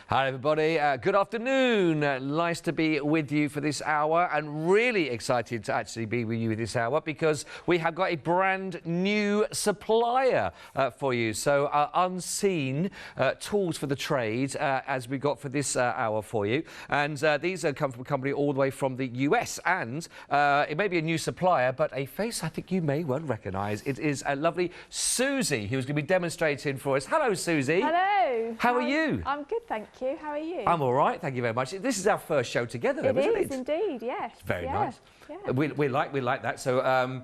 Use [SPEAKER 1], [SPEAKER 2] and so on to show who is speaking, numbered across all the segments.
[SPEAKER 1] Hi everybody, good afternoon. Nice to be with you for this hour, and really excited to actually be with you this hour because we have got a brand new supplier for you. So unseen tools for the trade as we got for this hour for you. And these come from a company all the way from the US, and it may be a new supplier, but a face I think you may well recognise. It is a lovely Susie who's going to be demonstrating for us. Hello Susie.
[SPEAKER 2] Hello.
[SPEAKER 1] How are you?
[SPEAKER 2] I'm good, thank you. How are you?
[SPEAKER 1] I'm all right, thank you very much. This is our first show together, though, isn't it?
[SPEAKER 2] It is indeed, yes.
[SPEAKER 1] Very nice.
[SPEAKER 2] Yeah.
[SPEAKER 1] We like that. So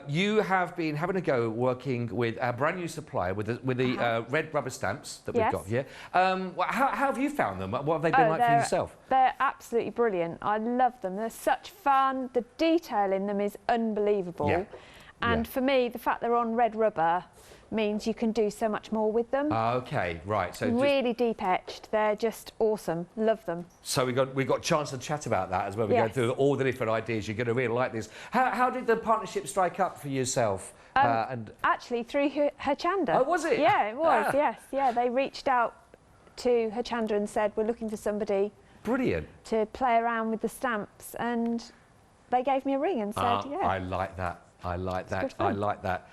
[SPEAKER 1] you have been having a go working with our brand new supplier with the red rubber stamps that we've got here. How have you found them? What have they been like for yourself?
[SPEAKER 2] They're absolutely brilliant. I love them. They're such fun. The detail in them is unbelievable.
[SPEAKER 1] Yeah.
[SPEAKER 2] And for me, the fact they're on red rubber means you can do so much more with them.
[SPEAKER 1] Okay, right. So
[SPEAKER 2] really deep etched. They're just awesome. Love them.
[SPEAKER 1] So we got a chance to chat about that as well. We go through all the different ideas. You're going to really like this. How did the partnership strike up for yourself?
[SPEAKER 2] Actually, through Hochanda.
[SPEAKER 1] Oh, was it?
[SPEAKER 2] Yeah, it was. Yes, yeah. They reached out to Hochanda and said, "We're looking for somebody."
[SPEAKER 1] Brilliant.
[SPEAKER 2] To play around with the stamps, and they gave me a ring and said, "Yeah."
[SPEAKER 1] I like that. I like that. I like that.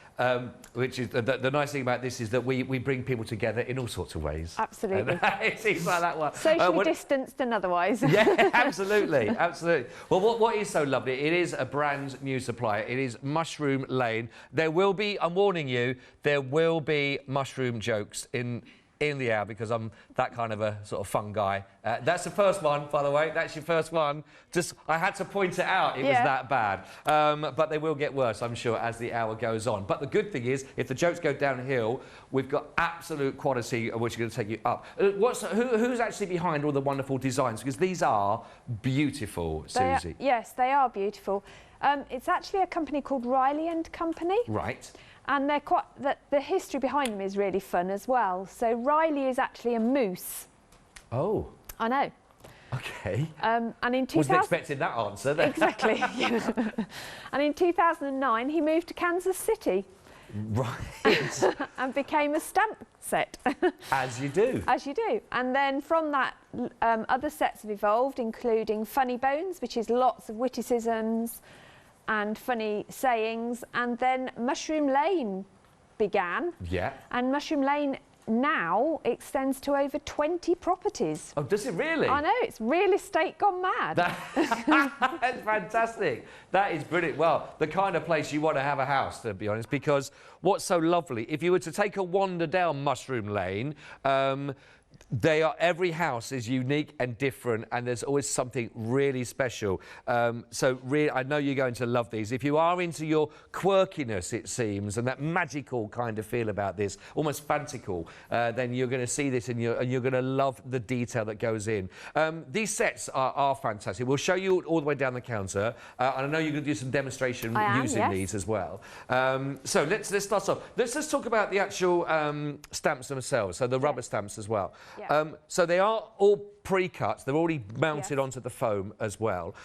[SPEAKER 1] Which is the nice thing about this is that we bring people together in all sorts of ways.
[SPEAKER 2] Absolutely.
[SPEAKER 1] It seems like that one.
[SPEAKER 2] Socially distanced and otherwise.
[SPEAKER 1] Yeah, absolutely, absolutely. Well, what is so lovely? It is a brand new supplier. It is Mushroom Lane. There will be, I'm warning you, there will be mushroom jokes in the hour because I'm that kind of a sort of fun guy. That's the first one, by the way. That's your first one. Just, I had to point it out. It was that bad. But they will get worse, I'm sure, as the hour goes on. But the good thing is, if the jokes go downhill, we've got absolute quality which is going to take you up. Who's actually behind all the wonderful designs? Because these are beautiful, Susie.
[SPEAKER 2] Yes, they are beautiful. It's actually a company called Riley and Company.
[SPEAKER 1] Right.
[SPEAKER 2] And they're quite, the history behind them is really fun as well. So Riley is actually a moose.
[SPEAKER 1] Oh.
[SPEAKER 2] I know.
[SPEAKER 1] Okay.
[SPEAKER 2] And in 2000...
[SPEAKER 1] Wasn't expecting that answer then.
[SPEAKER 2] Exactly. And in 2009, he moved to Kansas City.
[SPEAKER 1] Right.
[SPEAKER 2] And became a stamp set.
[SPEAKER 1] As you do.
[SPEAKER 2] As you do. And then from that, other sets have evolved, including Funny Bones, which is lots of witticisms and funny sayings, and then Mushroom Lane began. Yeah. And Mushroom Lane now extends to over 20 properties.
[SPEAKER 1] Oh, does it really?
[SPEAKER 2] I know, it's real estate gone mad.
[SPEAKER 1] That's fantastic. That is brilliant. Well, the kind of place you want to have a house, to be honest, because what's so lovely, if you were to take a wander down Mushroom Lane, every house is unique and different, and there's always something really special. So really, I know you're going to love these. If you are into your quirkiness, it seems, and that magical kind of feel about this, almost fantastical, then you're going to see this and you're going to love the detail that goes in. These sets are fantastic. We'll show you all the way down the counter, and I know you're going to do some demonstration using these as well. So let's start off. Let's just talk about the actual stamps themselves, so the rubber stamps as well. Yeah. So they are all pre-cut. They're already mounted onto the foam as well.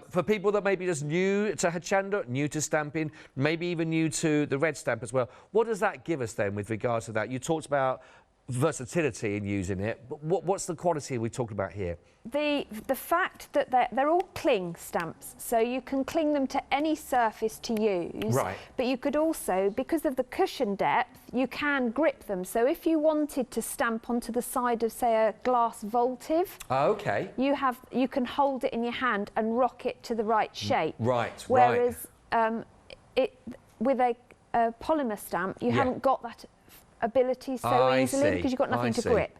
[SPEAKER 1] For people that may be just new to Hochanda, new to stamping, maybe even new to the red stamp as well, what does that give us then with regards to that? You talked about versatility in using it, but what's the quality we talked about here?
[SPEAKER 2] The fact that they're all cling stamps, so you can cling them to any surface to use. Right. But you could also, because of the cushion depth, you can grip them. So if you wanted to stamp onto the side of, say, a glass votive, you can hold it in your hand and rock it to the right shape. Right. Whereas with a polymer stamp, you haven't got that ability so easily because you've got nothing to grip.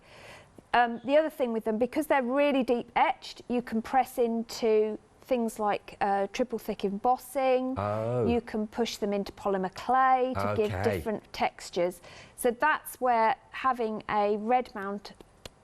[SPEAKER 2] The other thing with them, because they're really deep etched, you can press into things like triple thick embossing. You can push them into polymer clay to give different textures. So that's where having a red mount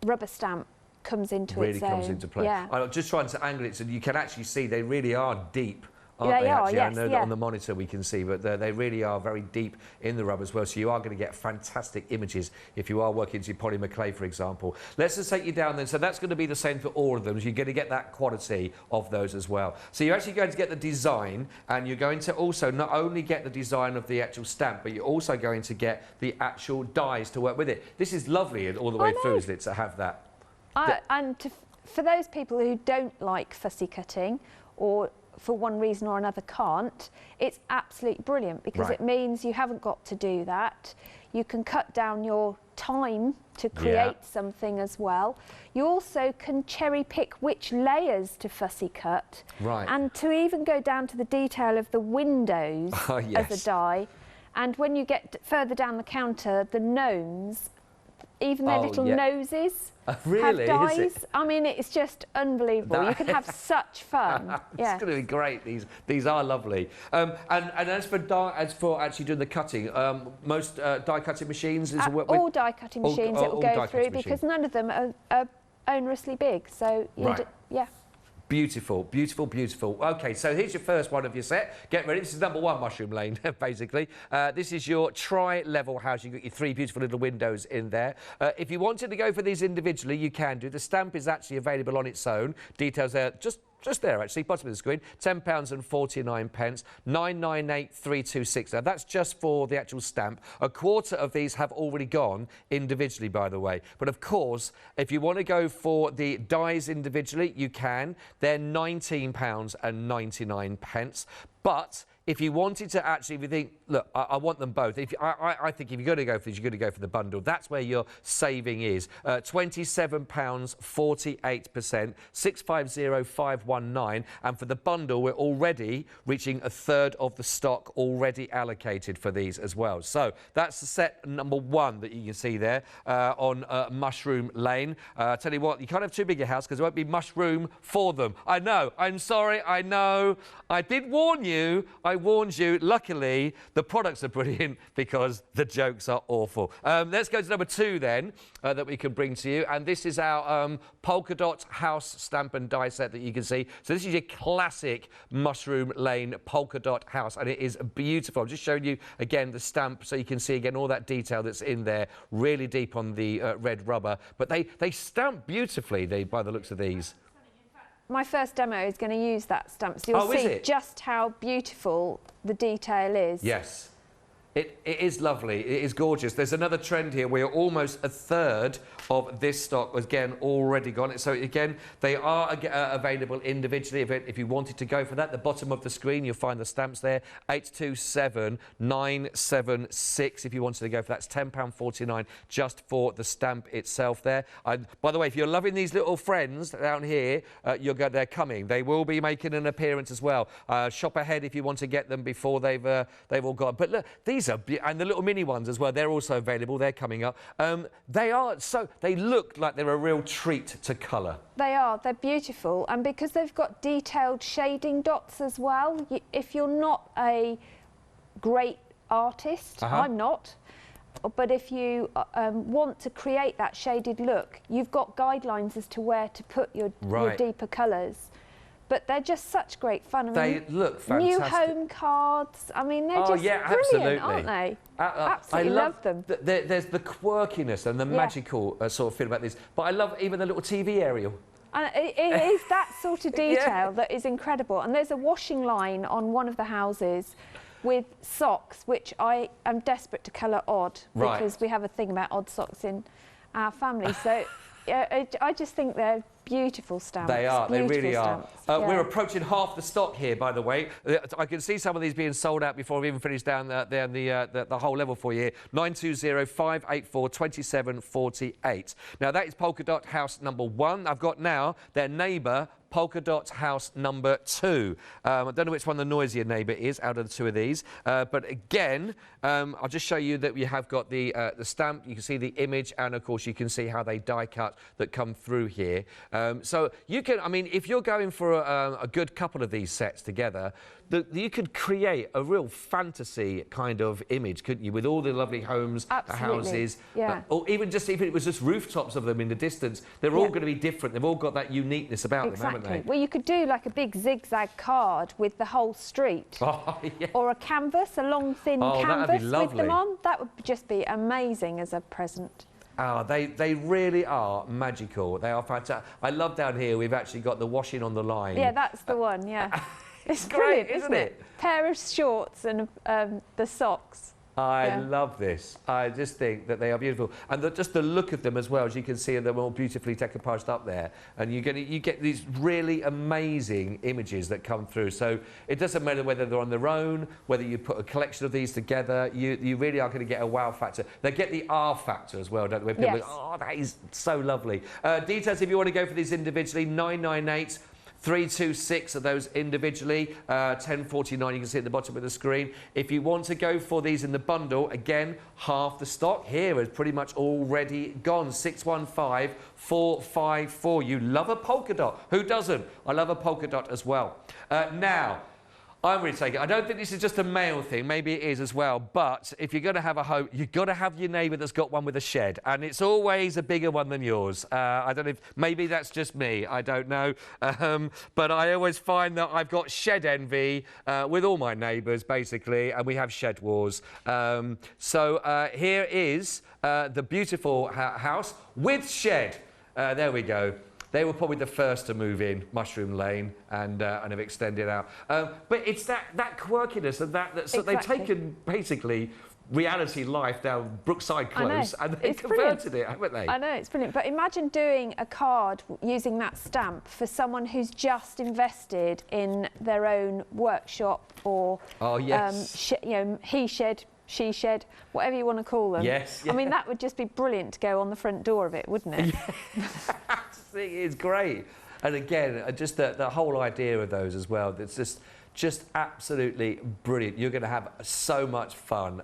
[SPEAKER 2] rubber stamp comes into its own. Really comes into play. Yeah. I'm
[SPEAKER 1] just trying to angle it so you can actually see they really are deep. Aren't they actually? I know that on the monitor we can see, but they really are very deep in the rubber as well, so you are going to get fantastic images if you are working to polymer clay, for example. Let's just take you down then. So that's going to be the same for all of them. So you're going to get that quality of those as well. So you're actually going to get the design, and you're going to also not only get the design of the actual stamp, but you're also going to get the actual dies to work with it. This is lovely all the way through, isn't it, to have that?
[SPEAKER 2] For those people who don't like fussy cutting, or for one reason or another can't, it's absolutely brilliant because it means you haven't got to do that. You can cut down your time to create something as well. You also can cherry pick which layers to fussy cut, and to even go down to the detail of the windows as a die. And when you get further down the counter, the gnomes, even their little noses have dies. I mean, it's just unbelievable. You can have such fun.
[SPEAKER 1] It's going to be great. These are lovely. And as for actually doing the cutting, most die cutting machines is
[SPEAKER 2] all die cutting machines it will go through because none of them are onerously big. So yeah.
[SPEAKER 1] Beautiful, beautiful, beautiful. OK, so here's your first one of your set. Get ready. This is number 1 mushroom lane, basically. This is your tri-level house. You've got your 3 beautiful little windows in there. If you wanted to go for these individually, you can do. The stamp is actually available on its own. Details there just there, actually, bottom of the screen, £10.49, 998,326. Now, that's just for the actual stamp. A quarter of these have already gone individually, by the way. But, of course, if you want to go for the dies individually, you can. They're £19.99. But if you wanted to actually, if you think, look, I want them both. I think if you're going to go for this, you're going to go for the bundle. That's where your saving is. £27.48, 650519. And for the bundle, we're already reaching a third of the stock already allocated for these as well. So that's the set number 1 that you can see there on Mushroom Lane. Tell you what, you can't have too big a house because there won't be mushroom for them. I know. I'm sorry. I know. I did warn you. I warned you. Luckily, the products are brilliant because the jokes are awful. Let's go to number 2 then that we can bring to you. And this is our Polka Dot House stamp and die set that you can see. So this is your classic Mushroom Lane Polka Dot House. And it is beautiful. I'm just showing you again the stamp so you can see again all that detail that's in there. Really deep on the red rubber. But they stamp beautifully by the looks of these.
[SPEAKER 2] My first demo is going to use that stamp, so you'll see just how beautiful the detail is.
[SPEAKER 1] Yes. It is lovely. It is gorgeous. There's another trend here where almost a third of this stock was, again, already gone. So, again, they are available individually if you wanted to go for that. The bottom of the screen, you'll find the stamps there. 827976 if you wanted to go for that. It's £10.49 just for the stamp itself there. By the way, if you're loving these little friends down here, they're coming. They will be making an appearance as well. Shop ahead if you want to get them before they've all gone. But look, these are, and the little mini ones as well, they're also available. They're coming up. They look like they're a real treat to colour.
[SPEAKER 2] They are. They're beautiful. And because they've got detailed shading dots as well, if you're not a great artist, I'm not, but if you want to create that shaded look, you've got guidelines as to where to put your deeper colours. But they're just such great fun.
[SPEAKER 1] They look fantastic.
[SPEAKER 2] New home cards. I mean, they're just brilliant, aren't they? Absolutely love them.
[SPEAKER 1] There's the quirkiness and the magical sort of feel about this. But I love even the little TV aerial.
[SPEAKER 2] And it is that sort of detail that is incredible. And there's a washing line on one of the houses with socks, which I am desperate to colour odd because we have a thing about odd socks in our family. So I just think they're beautiful stamps.
[SPEAKER 1] They are. They really are. We're approaching half the stock here, by the way. I can see some of these being sold out before we've even finished down the whole level for you. 920-584-2748. Now, that is Polka Dot House number 1. I've got now their neighbour, Polka Dot House number 2. I don't know which one the noisier neighbour is out of the 2 of these. But again, I'll just show you that we have got the stamp. You can see the image, and of course you can see how they die cut that come through here. So you can, I mean, if you're going for a good couple of these sets together, you could create a real fantasy kind of image, couldn't you, with all the lovely homes, houses, or even just if it was just rooftops of them in the distance. They're all going to be different. They've all got that uniqueness about them, haven't they?
[SPEAKER 2] Well, you could do like a big zigzag card with the whole street, or a canvas, a long thin canvas with them on. That would just be amazing as a present.
[SPEAKER 1] Oh, they really are magical. They are fantastic. I love down here, we've actually got the washing on the line.
[SPEAKER 2] Yeah, that's the one, yeah. It's great, isn't it? Pair of shorts and the socks.
[SPEAKER 1] I love this. I just think that they are beautiful, and just the look of them as well. As you can see, they're all beautifully decoupaged up there, and you get these really amazing images that come through. So it doesn't matter whether they're on their own, whether you put a collection of these together. You really are going to get a wow factor. They get the R factor as well, don't they? When people go, oh, that is so lovely. Details if you want to go for these individually, 998. 326 of those individually, 1049 you can see at the bottom of the screen. If you want to go for these in the bundle, again, half the stock here is pretty much already gone. 615454. You love a polka dot. Who doesn't? I love a polka dot as well. Now, I'm really taking it. I don't think this is just a male thing. Maybe it is as well. But if you're going to have a home, you've got to have your neighbour that's got one with a shed. And it's always a bigger one than yours. I don't know if maybe that's just me. I don't know. But I always find that I've got shed envy with all my neighbours, basically. And we have shed wars. So here is the beautiful house with shed. There we go. They were probably the first to move in Mushroom Lane and have extended out. But it's that quirkiness and so they've taken basically reality life down Brookside Close and they converted it, haven't they?
[SPEAKER 2] I know, it's brilliant. But imagine doing a card using that stamp for someone who's just invested in their own workshop or he shed, she shed, whatever you want to call them.
[SPEAKER 1] Yes.
[SPEAKER 2] I mean, that would just be brilliant to go on the front door of it, wouldn't it?
[SPEAKER 1] It is great. And again, just the whole idea of those as well, it's just absolutely brilliant. You're going to have so much fun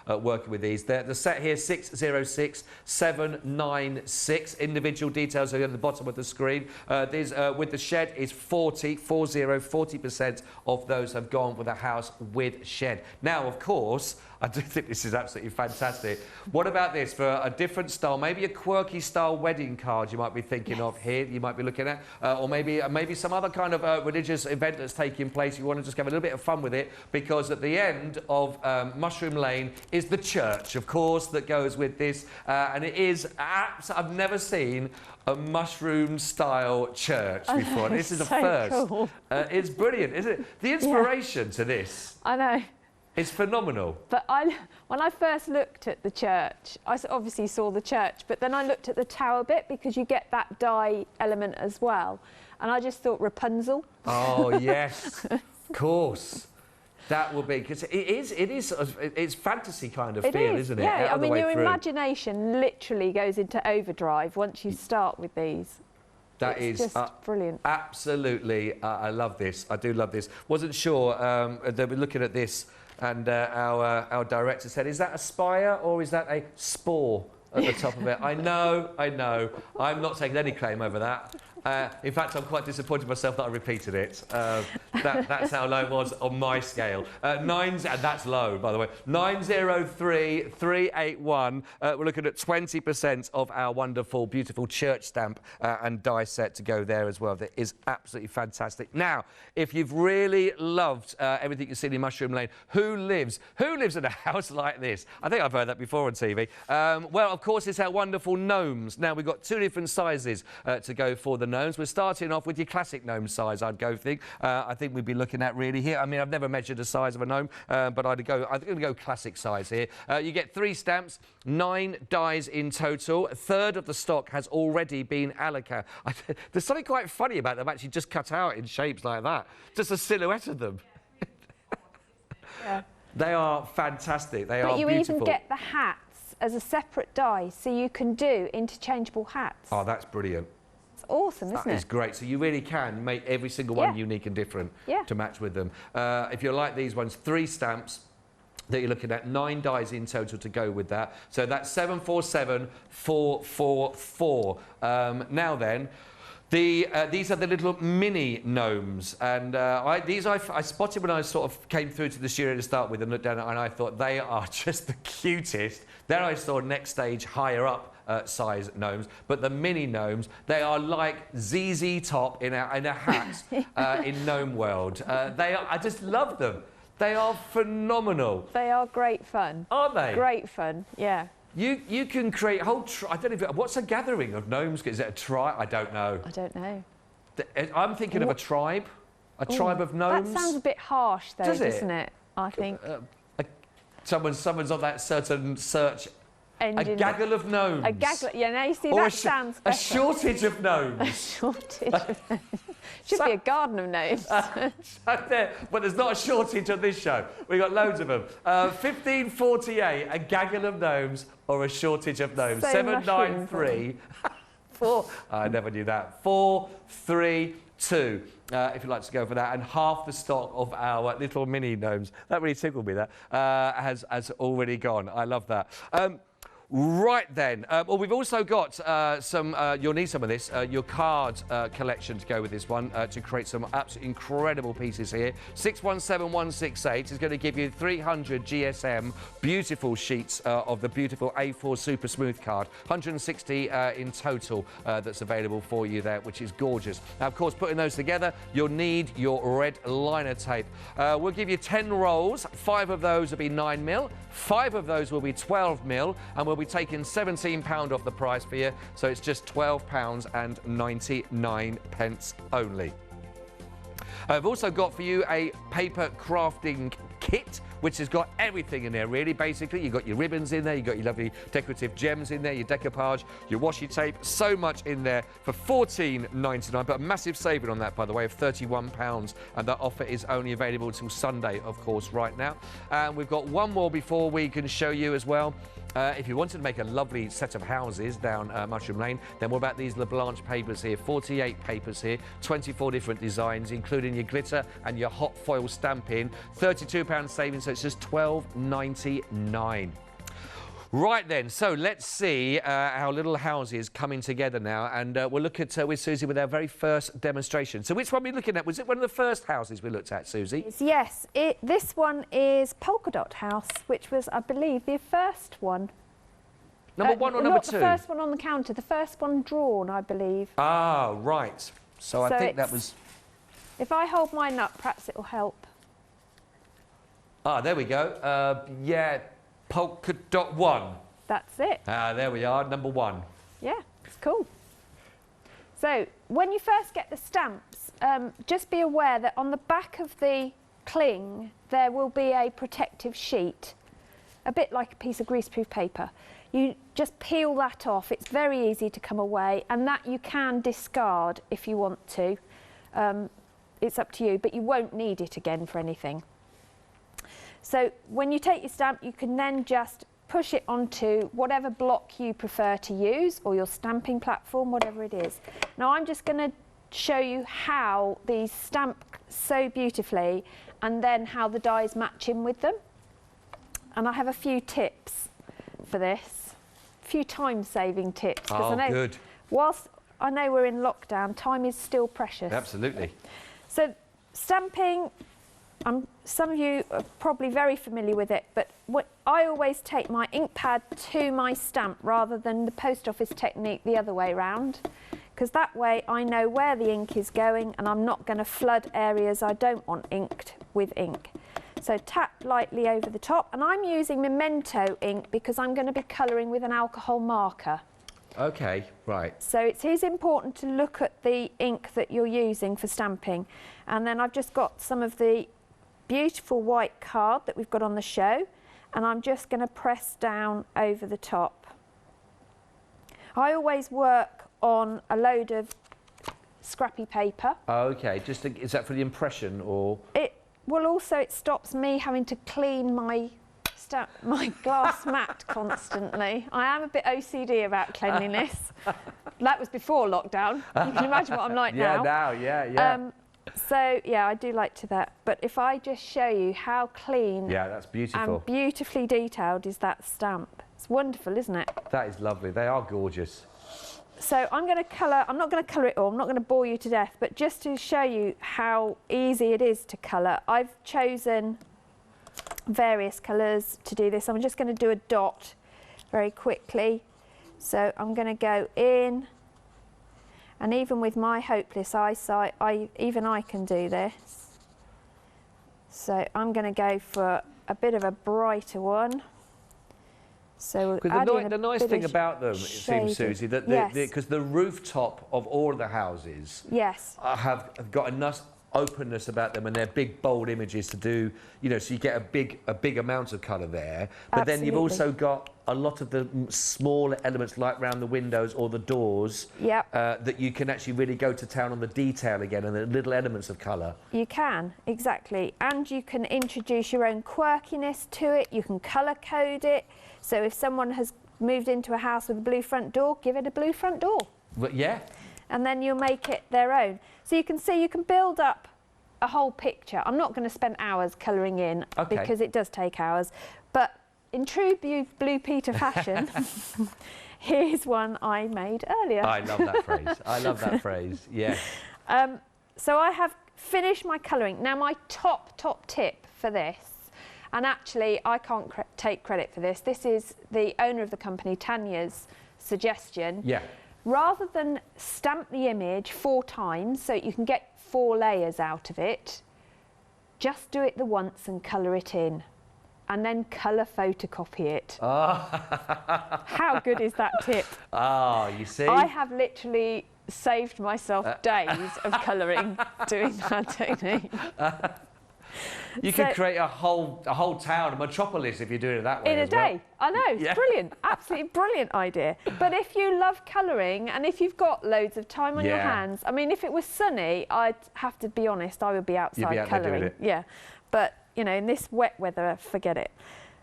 [SPEAKER 1] working with these. The set here, 606796. Individual details are at the bottom of the screen. These with the shed is 40% of those have gone for the house with shed. Now, of course, I do think this is absolutely fantastic. What about this for a different style, maybe a quirky style wedding card you might be thinking of here, you might be looking at, or maybe some other kind of religious event that's taking place. You want to just have a little bit of fun with it, because at the end of Mushroom Lane is the church, of course, that goes with this, and it is I've never seen a mushroom-style church before. This is a first.
[SPEAKER 2] Cool.
[SPEAKER 1] It's brilliant, isn't it? The inspiration to this.
[SPEAKER 2] I know.
[SPEAKER 1] It's phenomenal.
[SPEAKER 2] But when I first looked at the church, I obviously saw the church, but then I looked at the tower bit because you get that dye element as well. And I just thought Rapunzel.
[SPEAKER 1] Oh, yes, of course. That will be, because it's fantasy kind of feel, isn't it?
[SPEAKER 2] Yeah, I mean, your imagination literally goes into overdrive once you start with these.
[SPEAKER 1] That is
[SPEAKER 2] just brilliant.
[SPEAKER 1] Absolutely, I love this. I do love this. Wasn't sure that we're looking at this, and our director said, "Is that a spire or is that a spore at the top of it?" I know. I'm not taking any claim over that. In fact, I'm quite disappointed myself that I repeated it. That's how low it was on my scale. And that's low, by the way. 903381. We're looking at 20% of our wonderful, beautiful church stamp and die set to go there as well. That is absolutely fantastic. Now, if you've really loved everything you've seen in Mushroom Lane, who lives in a house like this? I think I've heard that before on TV. Well, of course, it's our wonderful gnomes. Now, we've got two different sizes to go for the gnomes. We're starting off with your classic gnome size, I think we'd be looking at really here. I mean, I've never measured the size of a gnome, but I'm going to go classic size here. You get 3 stamps, 9 dies in total. A third of the stock has already been allocated. There's something quite funny about them actually just cut out in shapes like that. Just a silhouette of them.
[SPEAKER 2] Yeah.
[SPEAKER 1] They are fantastic. They are beautiful.
[SPEAKER 2] But you even get the hats as a separate die, so you can do interchangeable hats.
[SPEAKER 1] Oh, that's brilliant.
[SPEAKER 2] Awesome, isn't it?
[SPEAKER 1] That is great. So you really can make every single one unique and different to match with them. If you like these ones, 3 stamps that you're looking at, 9 dies in total to go with that. So that's 747444. Now then, these are the little mini gnomes, and I spotted when I sort of came through to the studio to start with and looked down, and I thought they are just the cutest. Then I saw next stage higher up size gnomes, but the mini gnomes, they are like ZZ Top in a hat in Gnome World. I just love them. They are phenomenal.
[SPEAKER 2] They are great fun.
[SPEAKER 1] Aren't they?
[SPEAKER 2] Great fun, yeah.
[SPEAKER 1] You can create a whole I don't know what's a gathering of gnomes? Is it a tribe? I don't know.
[SPEAKER 2] I don't know.
[SPEAKER 1] I'm thinking of a tribe. A tribe of gnomes.
[SPEAKER 2] That sounds a bit harsh though, doesn't it? I think.
[SPEAKER 1] Someone's on that certain search.
[SPEAKER 2] Engine.
[SPEAKER 1] A gaggle of gnomes.
[SPEAKER 2] A gaggle. Yeah, now you see
[SPEAKER 1] or
[SPEAKER 2] that sounds better.
[SPEAKER 1] A shortage of gnomes.
[SPEAKER 2] A shortage of gnomes. Should be a garden of gnomes.
[SPEAKER 1] But there's not a shortage on this show. We've got loads of them. 1548, a gaggle of gnomes or a shortage of gnomes. 793 4. I never knew that. 432. If you'd like to go for that, and half the stock of our little mini gnomes. That really tickled me. That has already gone. I love that. Right then, well, we've also got some, you'll need some of this, your card collection to go with this one to create some absolutely incredible pieces here. 617168 is going to give you 300 GSM beautiful sheets of the beautiful A4 Super Smooth card. 160 in total that's available for you there, which is gorgeous. Now, of course, putting those together, you'll need your red liner tape. We'll give you 10 rolls. 5 of those will be 9mm. 5 of those will be 12mm, and we'll be taking £17 off the price for you, so it's just £12.99 only. I've also got for you a paper crafting kit, which has got everything in there, really. Basically, you've got your ribbons in there, you've got your lovely decorative gems in there, your decoupage, your washi tape, so much in there for £14.99, but a massive saving on that, by the way, of £31, and that offer is only available till Sunday, of course, right now. And we've got one more before we can show you as well. If you wanted to make a lovely set of houses down Mushroom Lane, then what about these LeBlanche papers here? 48 papers here, 24 different designs, including your glitter and your hot foil stamping. £32 savings, so it's just £12.99. Right then, so let's see our little houses coming together now, and we'll look at with Susie with our very first demonstration. So which one are we looking at? Was it one of the first houses we looked at, Susie?
[SPEAKER 2] Yes, this one is Polka Dot House, which was, I believe, the first one.
[SPEAKER 1] Number 1 or number 2?
[SPEAKER 2] Not the first one on the counter, the first one drawn, I believe.
[SPEAKER 1] Ah, right. So I think that was...
[SPEAKER 2] If I hold mine up, perhaps it'll help.
[SPEAKER 1] Ah, there we go. Yeah. Polka Dot 1.
[SPEAKER 2] That's it.
[SPEAKER 1] Ah, there we are, number 1.
[SPEAKER 2] Yeah, it's cool. So, when you first get the stamps, just be aware that on the back of the cling, there will be a protective sheet, a bit like a piece of greaseproof paper. You just peel that off. It's very easy to come away, and that you can discard if you want to. It's up to you, but you won't need it again for anything. So when you take your stamp, you can then just push it onto whatever block you prefer to use, or your stamping platform, whatever it is. Now I'm just going to show you how these stamp so beautifully, and then how the dies match in with them. And I have a few tips for this, a few time-saving tips.
[SPEAKER 1] Oh,
[SPEAKER 2] I know,
[SPEAKER 1] good.
[SPEAKER 2] Whilst I know we're in lockdown, time is still precious.
[SPEAKER 1] Absolutely.
[SPEAKER 2] So stamping, some of you are probably very familiar with it, but I always take my ink pad to my stamp rather than the post office technique the other way round, because that way I know where the ink is going and I'm not going to flood areas I don't want inked with ink. So tap lightly over the top, and I'm using Memento ink because I'm going to be colouring with an alcohol marker.
[SPEAKER 1] Okay, right.
[SPEAKER 2] So it is important to look at the ink that you're using for stamping. And then I've just got some of the beautiful white card that we've got on the show, and I'm just going to press down over the top. I always work on a load of scrappy paper.
[SPEAKER 1] Okay, is that for the impression, or?
[SPEAKER 2] Well, also it stops me having to clean my glass mat constantly. I am a bit OCD about cleanliness. That was before lockdown. You can imagine what I'm like now.
[SPEAKER 1] Yeah.
[SPEAKER 2] So, yeah, I do like to that. But if I just show you how clean
[SPEAKER 1] that's beautiful.
[SPEAKER 2] and beautifully detailed is that stamp. It's wonderful, isn't it?
[SPEAKER 1] That is lovely. They are gorgeous.
[SPEAKER 2] So I'm going to colour, I'm not going to colour it all, I'm not going to bore you to death, but just to show you how easy it is to colour, I've chosen various colours to do this. I'm just going to do a dot very quickly. So I'm going to go in, and even with my hopeless eyesight, even I can do this. So I'm going to go for a bit of a brighter one. So
[SPEAKER 1] the nice thing about them, it seems, Susie, that because the rooftop of all of the houses have got enough openness about them, and they're big, bold images to do, you know, so you get a big amount of colour there. But
[SPEAKER 2] Absolutely.
[SPEAKER 1] then you've also got a lot of the smaller elements, like around the windows or the doors, that you can actually really go to town on the detail again and the little elements of colour.
[SPEAKER 2] You can, exactly. And you can introduce your own quirkiness to it. You can colour code it. So if someone has moved into a house with a blue front door, give it a blue front door.
[SPEAKER 1] But yeah.
[SPEAKER 2] And then you'll make it their own. So you can see, you can build up a whole picture. I'm not going to spend hours colouring in because it does take hours. But in true Blue Peter fashion, here's one I made earlier.
[SPEAKER 1] I love that phrase. I love that phrase, yes.
[SPEAKER 2] So I have finished my colouring. Now my top tip for this, and actually I can't take credit for this, this is the owner of the company, Tanya's suggestion.
[SPEAKER 1] Yeah.
[SPEAKER 2] Rather than stamp the image 4 times so you can get 4 layers out of it, just do it the once and colour it in, and then colour photocopy it. How good is that tip?
[SPEAKER 1] You see?
[SPEAKER 2] I have literally saved myself days of colouring doing that technique.
[SPEAKER 1] You could create a whole town, a metropolis, if you're doing it that way.
[SPEAKER 2] In a day. I know, it's brilliant. Absolutely brilliant idea. But if you love colouring and if you've got loads of time on your hands, I mean, if it was sunny, I'd have to be honest, I would be outside colouring. Yeah. But, you know, in this wet weather, forget it.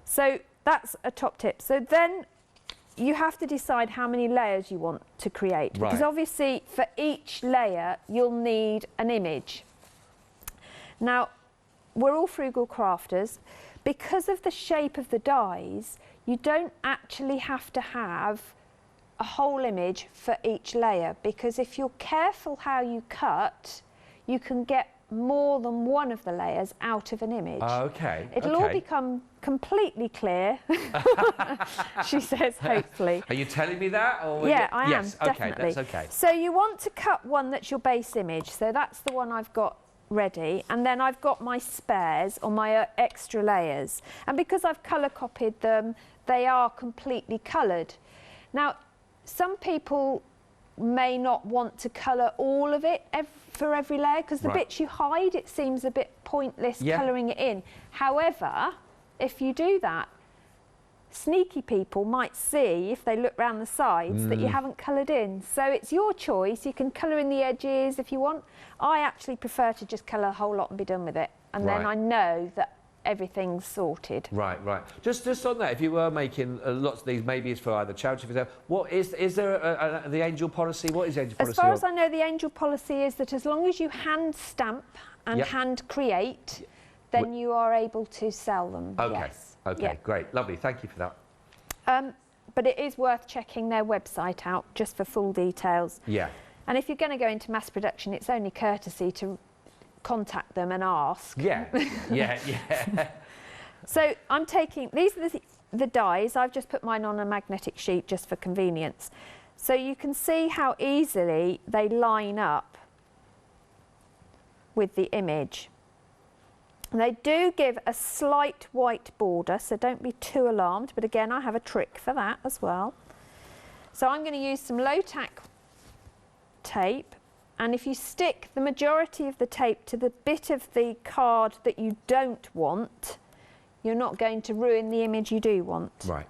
[SPEAKER 2] So that's a top tip. So then you have to decide how many layers you want to create.
[SPEAKER 1] Right.
[SPEAKER 2] Because obviously for each layer, you'll need an image. Now, we're all frugal crafters. Because of the shape of the dies, you don't actually have to have a whole image for each layer, because if you're careful how you cut, you can get more than one of the layers out of an image.
[SPEAKER 1] Okay.
[SPEAKER 2] It'll all become completely clear, she says, hopefully.
[SPEAKER 1] Are you telling me that? Or
[SPEAKER 2] yeah, I am,
[SPEAKER 1] yes,
[SPEAKER 2] definitely.
[SPEAKER 1] Okay, that's okay.
[SPEAKER 2] So you want to cut one that's your base image. So that's the one I've got ready, and then I've got my spares or my extra layers, and because I've colour copied them, they are completely coloured. Now some people may not want to colour all of it for every layer, because the bits you hide, it seems a bit pointless colouring it in. However, if you do that, sneaky people might see, if they look round the sides, that you haven't coloured in. So it's your choice. You can colour in the edges if you want. I actually prefer to just colour a whole lot and be done with it. And then I know that everything's sorted.
[SPEAKER 1] Right. Just on that, if you were making lots of these, maybe it's for either charity, for example, what is there the angel policy? What is the angel policy?
[SPEAKER 2] As far as I know, the angel policy is that as long as you hand stamp and hand create, then you are able to sell them.
[SPEAKER 1] Okay.
[SPEAKER 2] Yes.
[SPEAKER 1] Okay, great, lovely, thank you for that.
[SPEAKER 2] But it is worth checking their website out just for full details.
[SPEAKER 1] Yeah.
[SPEAKER 2] And if you're going to go into mass production, it's only courtesy to contact them and ask.
[SPEAKER 1] Yeah.
[SPEAKER 2] So I'm taking, these are the dies. I've just put mine on a magnetic sheet just for convenience. So you can see how easily they line up with the image. And they do give a slight white border, so don't be too alarmed. But again, I have a trick for that as well. So I'm going to use some low-tack tape, and if you stick the majority of the tape to the bit of the card that you don't want, you're not going to ruin the image you do want.
[SPEAKER 1] Right.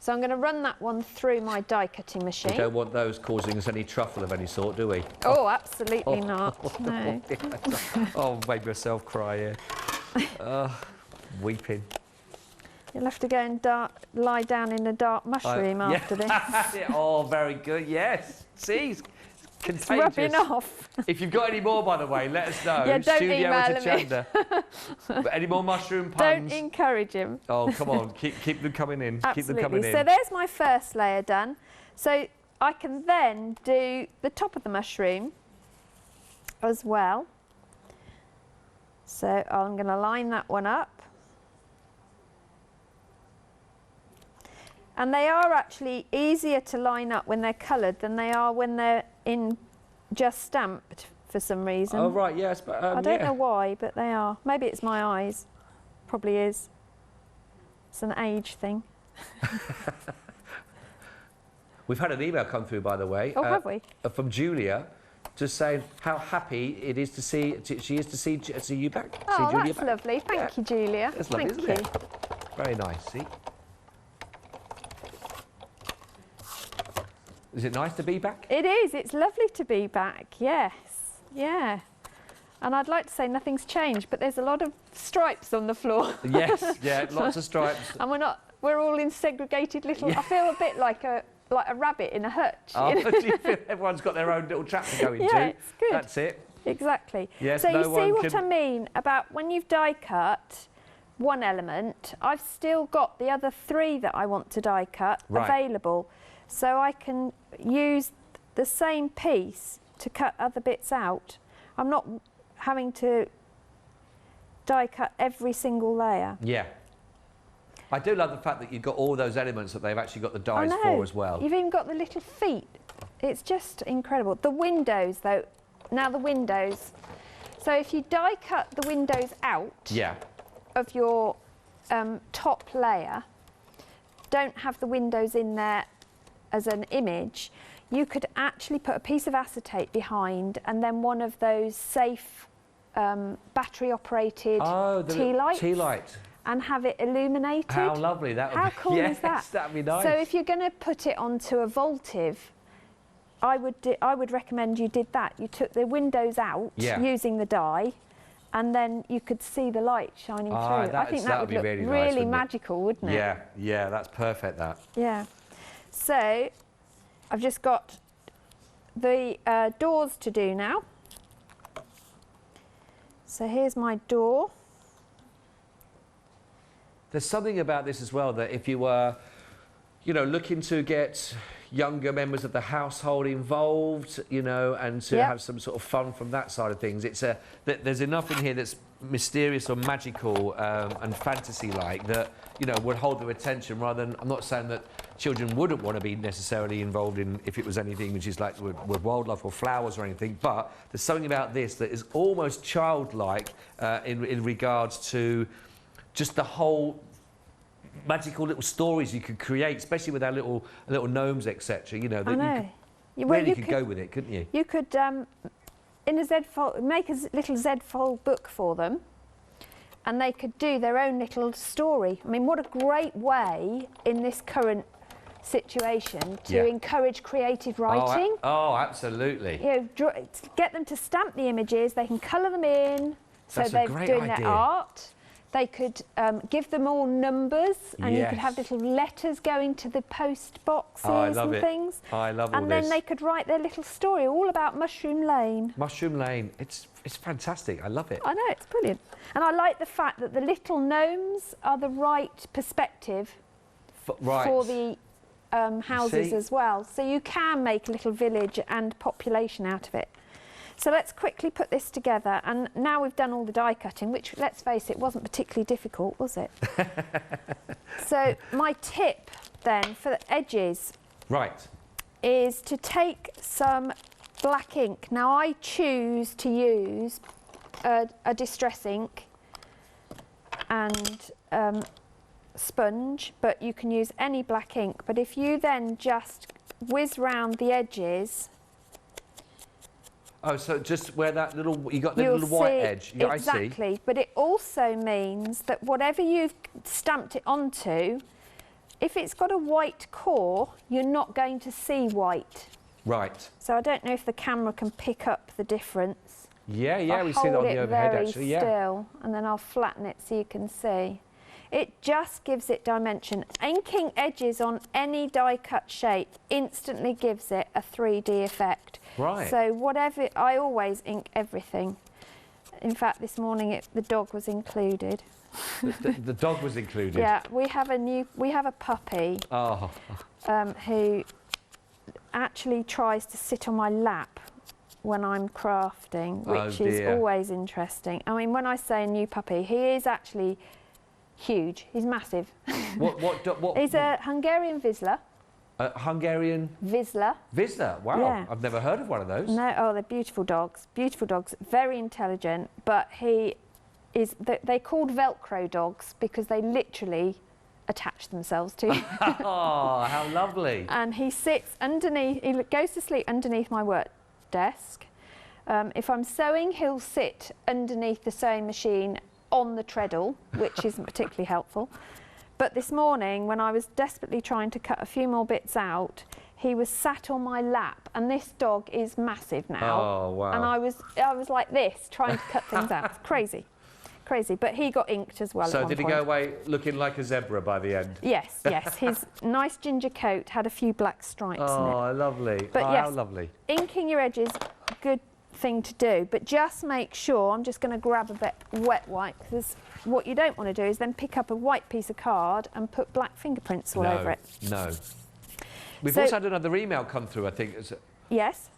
[SPEAKER 2] So I'm going to run that one through my die cutting machine.
[SPEAKER 1] We don't want those causing us any truffle of any sort, do we?
[SPEAKER 2] Oh, absolutely not. No.
[SPEAKER 1] Oh, made myself cry here. Weeping.
[SPEAKER 2] You'll have to go and lie down in a dark mushroom after this.
[SPEAKER 1] Oh, very good. Yes. See, it's contagious.
[SPEAKER 2] It's rubbing off.
[SPEAKER 1] If you've got any more, by the way, let us know.
[SPEAKER 2] Yeah, don't
[SPEAKER 1] Studio
[SPEAKER 2] email
[SPEAKER 1] Hochanda. But any more mushroom puns?
[SPEAKER 2] Don't encourage him.
[SPEAKER 1] Oh, come on. Keep them coming in.
[SPEAKER 2] Absolutely.
[SPEAKER 1] Keep them coming in.
[SPEAKER 2] So there's my first layer done. So I can then do the top of the mushroom as well. So I'm going to line that one up. And they are actually easier to line up when they're coloured than they are when they're in just stamped for some reason.
[SPEAKER 1] Oh, right, yes. But,
[SPEAKER 2] I don't know why, but they are. Maybe it's my eyes. Probably is. It's an age thing.
[SPEAKER 1] We've had an email come through, by the way.
[SPEAKER 2] Oh, have we?
[SPEAKER 1] From Julia. just saying how happy it is to see she is to see you back.
[SPEAKER 2] Oh,
[SPEAKER 1] see Julia
[SPEAKER 2] that's
[SPEAKER 1] back.
[SPEAKER 2] lovely. Thank you, Julia.
[SPEAKER 1] That's lovely,
[SPEAKER 2] Thank
[SPEAKER 1] isn't
[SPEAKER 2] you.
[SPEAKER 1] it? Very nice. See. Is it nice to be back?
[SPEAKER 2] It is. It's lovely to be back. Yes. Yeah. And I'd like to say nothing's changed, but there's a lot of stripes on the floor.
[SPEAKER 1] Yes. Yeah. Lots of stripes.
[SPEAKER 2] And we're all in segregated little.
[SPEAKER 1] Yeah.
[SPEAKER 2] I feel a bit like a rabbit in a hutch.
[SPEAKER 1] Oh, do you feel everyone's got their own little chapter going to?
[SPEAKER 2] Yeah, it's good.
[SPEAKER 1] That's it.
[SPEAKER 2] Exactly.
[SPEAKER 1] Yes,
[SPEAKER 2] so
[SPEAKER 1] no
[SPEAKER 2] you see
[SPEAKER 1] one
[SPEAKER 2] what
[SPEAKER 1] can...
[SPEAKER 2] I mean about when you've die cut one element, I've still got the other 3 that I want to die cut available. So I can use the same piece to cut other bits out. I'm not having to die cut every single layer.
[SPEAKER 1] Yeah. I do love the fact that you've got all those elements that they've actually got the dies for as well.
[SPEAKER 2] You've even got the little feet. It's just incredible. The windows, though, now the windows. So if you die cut the windows out of your top layer, don't have the windows in there as an image, you could actually put a piece of acetate behind and then one of those safe battery-operated tea lights. Tea light. And have it illuminated.
[SPEAKER 1] How lovely that would be.
[SPEAKER 2] How cool is that?
[SPEAKER 1] That'd be nice.
[SPEAKER 2] So if you're going to put it onto a votive, I would recommend you did that. You took the windows out using the dye, and then you could see the light shining through. I think that would look really magical, wouldn't it?
[SPEAKER 1] Yeah, yeah, that's perfect, that.
[SPEAKER 2] Yeah. So I've just got the doors to do now. So here's my door.
[SPEAKER 1] There's something about this as well that if you were, you know, looking to get younger members of the household involved, you know, and to have some sort of fun from that side of things, there's enough in here that's mysterious or magical and fantasy-like that, you know, would hold their attention rather than, I'm not saying that children wouldn't want to be necessarily involved in if it was anything which is like with wildlife or flowers or anything, but there's something about this that is almost childlike in regards to just the whole magical little stories you could create, especially with our little gnomes, etc. You know, that you could go with it, couldn't you?
[SPEAKER 2] You could, in a make a little Z-fold book for them, and they could do their own little story. I mean, what a great way in this current situation to encourage creative writing.
[SPEAKER 1] Oh, absolutely.
[SPEAKER 2] You know, get them to stamp the images. They can colour them in, so they're doing their art. They could give them all numbers, and you could have little letters going to the post boxes and things.
[SPEAKER 1] I love all this.
[SPEAKER 2] And then they could write their little story all about Mushroom Lane.
[SPEAKER 1] Mushroom Lane, it's fantastic. I love it.
[SPEAKER 2] I know, it's brilliant. And I like the fact that the little gnomes are the right perspective for the houses as well. So you can make a little village and population out of it. So let's quickly put this together, and now we've done all the die cutting, which, let's face it, wasn't particularly difficult, was it? So my tip then for the edges is to take some black ink. Now I choose to use a distress ink and sponge, but you can use any black ink. But if you then just whiz round the edges.
[SPEAKER 1] Oh, so just where that little, you got the little white edge. Yeah,
[SPEAKER 2] exactly.
[SPEAKER 1] I see.
[SPEAKER 2] But it also means that whatever you've stamped it onto, if it's got a white core, you're not going to see white.
[SPEAKER 1] Right.
[SPEAKER 2] So I don't know if the camera can pick up the difference.
[SPEAKER 1] Yeah, we see that on the overhead actually.
[SPEAKER 2] Yeah. Still, and then I'll flatten it so you can see. It just gives it dimension. Inking edges on any die cut shape instantly gives it a 3D effect.
[SPEAKER 1] Right.
[SPEAKER 2] So whatever, I always ink everything. In fact, this morning the dog was included.
[SPEAKER 1] The dog was included?
[SPEAKER 2] Yeah, we have a puppy who actually tries to sit on my lap when I'm crafting, which is always interesting. I mean, when I say a new puppy, he is actually huge. He's massive.
[SPEAKER 1] What?
[SPEAKER 2] He's a Hungarian Vizsla.
[SPEAKER 1] Hungarian?
[SPEAKER 2] Vizsla.
[SPEAKER 1] Vizsla, wow. Yeah. I've never heard of one of those.
[SPEAKER 2] No, they're beautiful dogs. Beautiful dogs, very intelligent, but he is, they're called Velcro dogs because they literally attach themselves to you.
[SPEAKER 1] Oh, how lovely.
[SPEAKER 2] And he sits underneath, he goes to sleep underneath my work desk, If I'm sewing, he'll sit underneath the sewing machine on the treadle, which isn't particularly helpful. But this morning, when I was desperately trying to cut a few more bits out, he was sat on my lap, and this dog is massive now.
[SPEAKER 1] Oh, wow.
[SPEAKER 2] And I was like this, trying to cut things out. It's crazy. Crazy, but he got inked as well.
[SPEAKER 1] So did he go away looking like a zebra by the end?
[SPEAKER 2] Yes, yes. His nice ginger coat had a few black stripes in it.
[SPEAKER 1] Oh, lovely.
[SPEAKER 2] But
[SPEAKER 1] yes,
[SPEAKER 2] yes,
[SPEAKER 1] how lovely.
[SPEAKER 2] Inking your edges, good thing to do, but just make sure, I'm just going to grab a bit wet wipe, because what you don't want to do is then pick up a white piece of card and put black fingerprints all over it.
[SPEAKER 1] No. We've also had another email come through, I think.
[SPEAKER 2] Yes.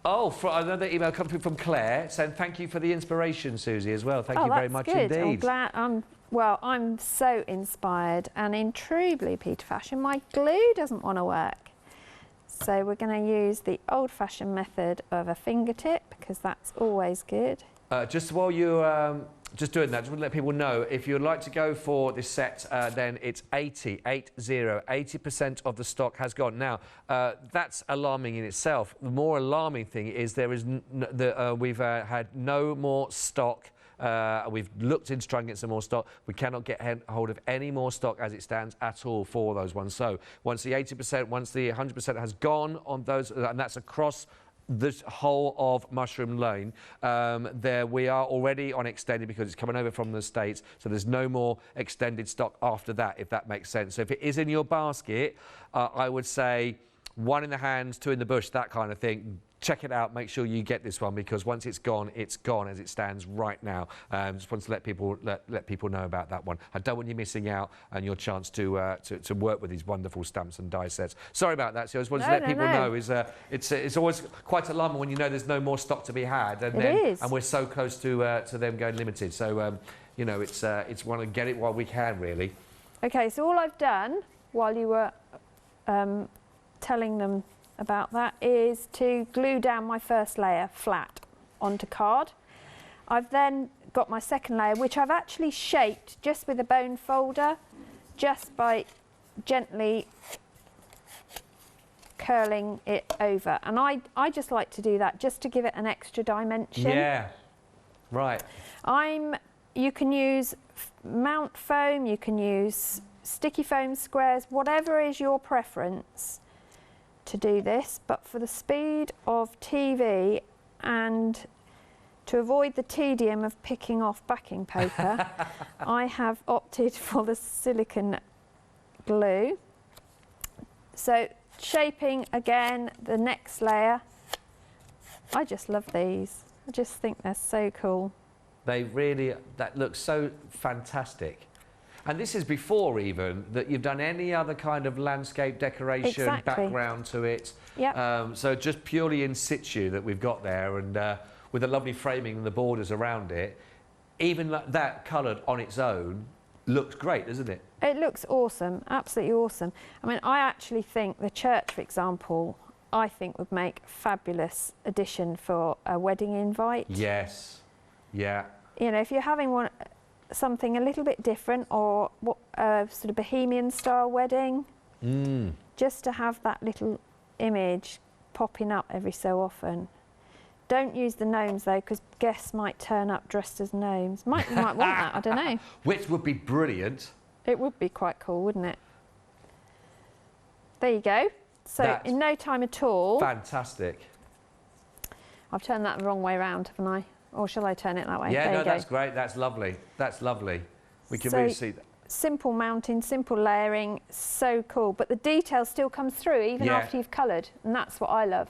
[SPEAKER 1] Oh, another email come through from Claire saying thank you for the inspiration, Susie, as well. Thank you very much
[SPEAKER 2] good.
[SPEAKER 1] indeed.
[SPEAKER 2] I'm glad. Well, I'm so inspired, and in true Blue Peter fashion, my glue doesn't want to work. So we're going to use the old-fashioned method of a fingertip, because that's always good.
[SPEAKER 1] Just while you're just doing that, just want to let people know, if you'd like to go for this set, then it's 80% of the stock has gone. Now, that's alarming in itself. The more alarming thing is there is we've had no more stock. We've looked into trying to get some more stock. We cannot get hold of any more stock as it stands at all for those ones. So once the 80%, once the 100% has gone on those, and that's across the whole of Mushroom Lane, there we are already on extended because it's coming over from the States, so there's no more extended stock after that, if that makes sense. So if it is in your basket, I would say 1 in the hand, 2 in the bush, that kind of thing. Check it out, make sure you get this one, because once it's gone as it stands right now. Just want to let people know about that one. I don't want you missing out on your chance to work with these wonderful stamps and die sets. Sorry about that. So I just wanted to let people know it's always quite alarming when you know there's no more stock to be had, and we're so close to them going limited. So you know, it's want to get it while we can, really.
[SPEAKER 2] Okay, so all I've done while you were telling them about that is to glue down my first layer flat onto card. I've then got my second layer, which I've actually shaped just with a bone folder, just by gently curling it over. And I just like to do that just to give it an extra dimension.
[SPEAKER 1] Yeah, right.
[SPEAKER 2] You can use mount foam, you can use sticky foam squares, whatever is your preference to do this, but for the speed of TV and to avoid the tedium of picking off backing paper, I have opted for the silicone glue. So shaping again the next layer. I just love these. I just think they're so cool.
[SPEAKER 1] They really, that looks so fantastic. And this is before even that you've done any other kind of landscape decoration background to it.
[SPEAKER 2] Yep.
[SPEAKER 1] So just purely in situ that we've got there, and with the lovely framing and the borders around it. Even that coloured on its own looks great, doesn't it?
[SPEAKER 2] It looks awesome, absolutely awesome. I mean, I actually think the church, for example, I think would make a fabulous addition for a wedding invite.
[SPEAKER 1] Yes, yeah.
[SPEAKER 2] You know, if you're having something a little bit different, or a sort of bohemian style wedding, just to have that little image popping up every so often. Don't use the gnomes though, because guests might turn up dressed as gnomes. You might want that, I don't know.
[SPEAKER 1] Which would be brilliant.
[SPEAKER 2] It would be quite cool, wouldn't it? There you go. So in no time at all.
[SPEAKER 1] Fantastic.
[SPEAKER 2] I've turned that the wrong way around, haven't I? Or shall I turn it that way?
[SPEAKER 1] Yeah, no, that's great. That's lovely. That's lovely. We can really see that.
[SPEAKER 2] Simple mounting, simple layering, so cool. But the detail still comes through even after you've coloured, and that's what I love.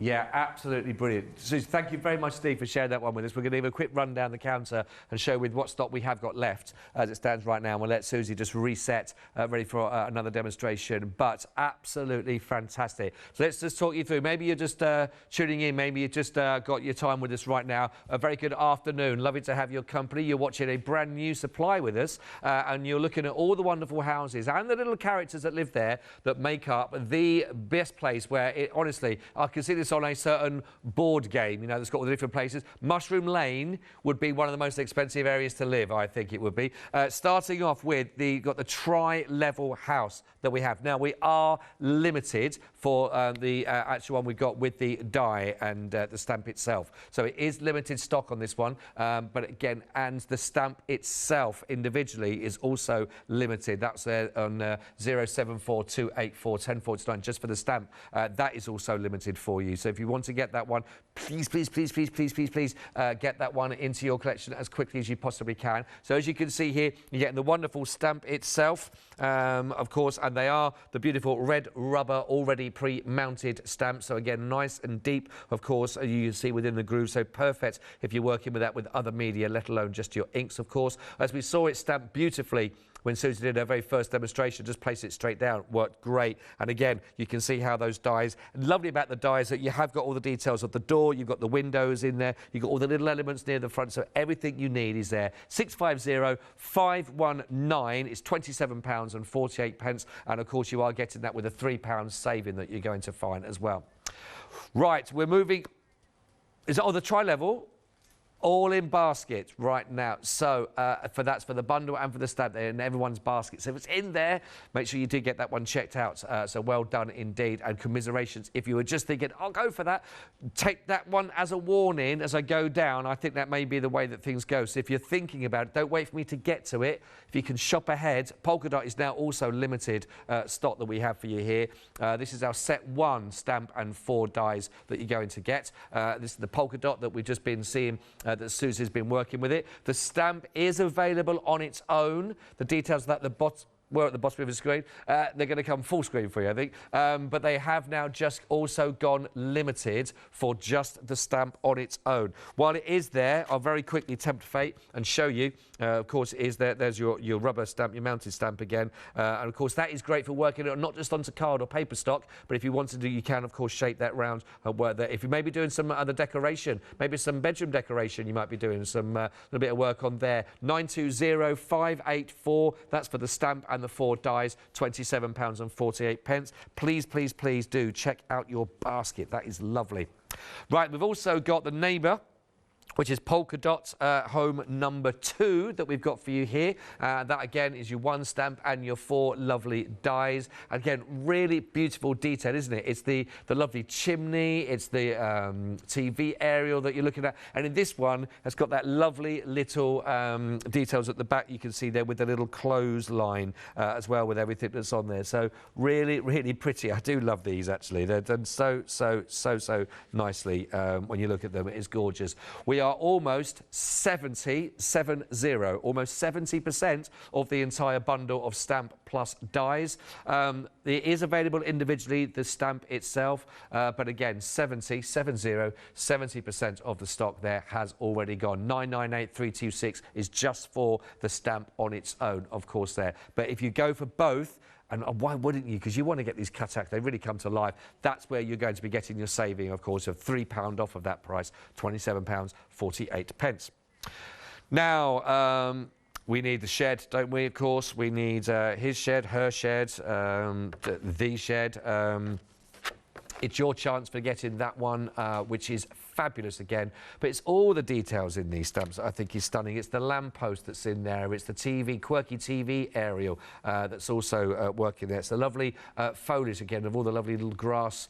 [SPEAKER 1] Yeah, absolutely brilliant. Susie, thank you very much, Steve, for sharing that one with us. We're going to give a quick run down the counter and show with what stock we have got left as it stands right now. And we'll let Susie just reset, ready for another demonstration. But absolutely fantastic. So let's just talk you through. Maybe you're just tuning in. Maybe you just got your time with us right now. A very good afternoon. Lovely to have your company. You're watching a brand new supply with us, and you're looking at all the wonderful houses and the little characters that live there that make up the best place where, honestly, I can see this focus on a certain board game, you know, that's got all the different places. Mushroom Lane would be one of the most expensive areas to live, I think it would be. Starting off with got the tri-level house that we have. Now, we are limited for the actual one we've got with the die and the stamp itself. So it is limited stock on this one, but again, and the stamp itself individually is also limited. That's on 07428410449 just for the stamp. That is also limited for you. So if you want to get that one, please get that one into your collection as quickly as you possibly can. So as you can see here, you're getting the wonderful stamp itself, of course, and they are the beautiful red rubber already pre-mounted stamps. So again, nice and deep, of course, you can see within the groove. So perfect if you're working with that with other media, let alone just your inks, of course. As we saw it stamped beautifully when Susie did her very first demonstration, just place it straight down, worked great. And again, you can see how those dies, lovely about the dies that you have got all the details of the door, you've got the windows in there, you've got all the little elements near the front, so everything you need is there. 650519 is £27.48, and of course you are getting that with a £3 saving that you're going to find as well. Right, we're moving, is it on the tri-level? All in basket right now. So that's for the bundle and for the stamp there in everyone's basket. So if it's in there, make sure you do get that one checked out. So well done indeed, and commiserations. If you were just thinking, I'll go for that, take that one as a warning as I go down. I think that may be the way that things go. So if you're thinking about it, don't wait for me to get to it. If you can shop ahead, Polka Dot is now also limited stock that we have for you here. This is our set 1 stamp and 4 dies that you're going to get. This is the Polka Dot that we've just been seeing that Susie's been working with it. The stamp is available on its own. The details of that were at the bottom of the screen. They're going to come full screen for you, I think. But they have now just also gone limited for just the stamp on its own. While it is there, I'll very quickly tempt fate and show you. Of course, it is there. There's your rubber stamp, your mounted stamp again. And of course, that is great for working it not just onto card or paper stock, but if you want to do, you can, of course, shape that round and work there. If you may be doing some other decoration, maybe some bedroom decoration, you might be doing some little bit of work on there. 920584, that's for the stamp and the 4 dies, £27.48. Please do check out your basket. That is lovely. Right, we've also got the neighbour, which is Polka Dot Home number 2 that we've got for you here. That again is your 1 stamp and your 4 lovely dies. Again, really beautiful detail, isn't it? It's the lovely chimney, it's the TV aerial that you're looking at, and in this one has got that lovely little details at the back. You can see there with the little clothesline as well, with everything that's on there. So really pretty. I do love these actually. They're done so nicely when you look at them. It is gorgeous. We are almost 70% of the entire bundle of stamp plus dies. It is available individually, the stamp itself, but again, 70% of the stock there has already gone. 998326 is just for the stamp on its own, of course, there. But if you go for both, and why wouldn't you? Because you want to get these cut out. They really come to life. That's where you're going to be getting your saving, of course, of £3 off of that price, £27.48. Now, we need the shed, don't we, of course? We need his shed, her shed, the shed. It's your chance for getting that one, which is fabulous again. But it's all the details in these stamps that I think is stunning. It's the lamppost that's in there. It's the TV, quirky TV aerial that's also working there. It's the lovely foliage again of all the lovely little grass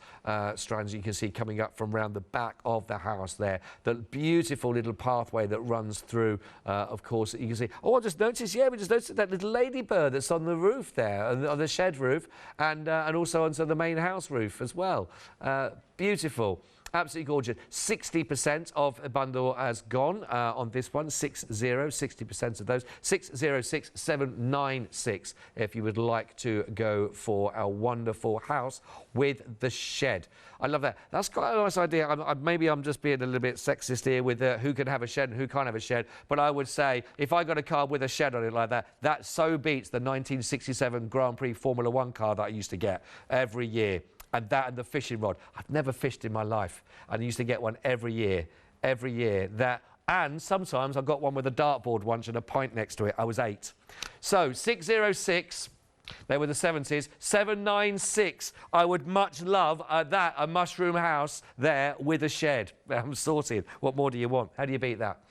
[SPEAKER 1] strands you can see coming up from around the back of the house there. The beautiful little pathway that runs through, of course, you can see. Oh, I just noticed, yeah, we just noticed that little ladybird that's on the roof there, on the shed roof, and also onto the main house roof as well. Beautiful. Absolutely gorgeous. 60% of a bundle has gone on this one. 60% of those. 606796 if you would like to go for our wonderful house with the shed. I love that. That's quite a nice idea. Maybe I'm just being a little bit sexist here with who can have a shed and who can't have a shed. But I would say if I got a car with a shed on it like that, that so beats the 1967 Grand Prix Formula 1 car that I used to get every year. And that and the fishing rod. I've never fished in my life. And I used to get one every year. That, and sometimes I got one with a dartboard once and a pint next to it. I was 8. So 606 They were the 70s. 796. I would much love that, a mushroom house there with a shed. I'm sorted. What more do you want? How do you beat that?